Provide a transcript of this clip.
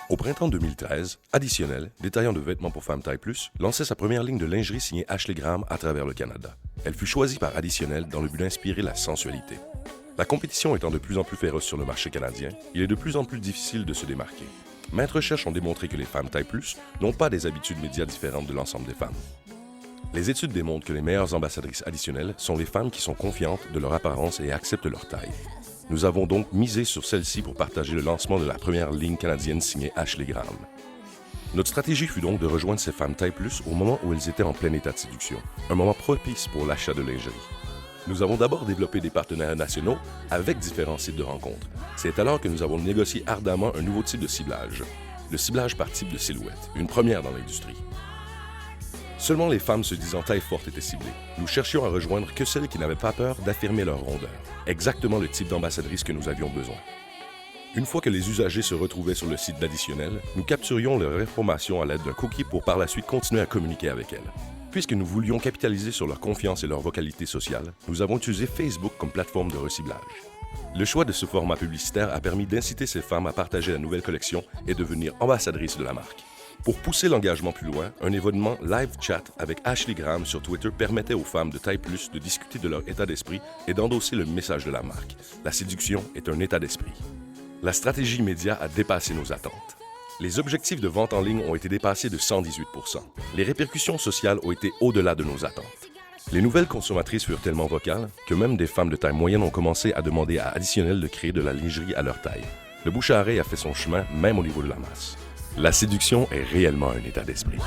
Au printemps 2013, Additionnel, détaillant de vêtements pour femmes taille plus, lançait sa première ligne de lingerie signée Ashley Graham à travers le Canada. Elle fut choisie par Additionnel dans le but d'inspirer la sensualité. La compétition étant de plus en plus féroce sur le marché canadien, il est de plus en plus difficile de se démarquer. Maintes recherches ont démontré que les femmes taille plus n'ont pas des habitudes médias différentes de l'ensemble des femmes. Les études démontrent que les meilleures ambassadrices additionnelles sont les femmes qui sont confiantes de leur apparence et acceptent leur taille. Nous avons donc misé sur celle-ci pour partager le lancement de la première ligne canadienne signée Ashley Graham. Notre stratégie fut donc de rejoindre ces femmes taille plus au moment où elles étaient en plein état de séduction, un moment propice pour l'achat de lingerie. Nous avons d'abord développé des partenaires nationaux avec différents sites de rencontres. C'est alors que nous avons négocié ardemment un nouveau type de ciblage, le ciblage par type de silhouette, une première dans l'industrie. Seulement les femmes se disant taille forte étaient ciblées. Nous cherchions à rejoindre que celles qui n'avaient pas peur d'affirmer leur rondeur. Exactement le type d'ambassadrice que nous avions besoin. Une fois que les usagers se retrouvaient sur le site d'Additionnel, nous capturions leur information à l'aide d'un cookie pour par la suite continuer à communiquer avec elles. Puisque nous voulions capitaliser sur leur confiance et leur vocalité sociale, nous avons utilisé Facebook comme plateforme de reciblage. Le choix de ce format publicitaire a permis d'inciter ces femmes à partager la nouvelle collection et devenir ambassadrices de la marque. Pour pousser l'engagement plus loin, un événement live chat avec Ashley Graham sur Twitter permettait aux femmes de taille plus de discuter de leur état d'esprit et d'endosser le message de la marque. La séduction est un état d'esprit. La stratégie média a dépassé nos attentes. Les objectifs de vente en ligne ont été dépassés de 118%. Les répercussions sociales ont été au-delà de nos attentes. Les nouvelles consommatrices furent tellement vocales que même des femmes de taille moyenne ont commencé à demander à Additionnel de créer de la lingerie à leur taille. Le bouche à oreille a fait son chemin même au niveau de la masse. La séduction est réellement un état d'esprit.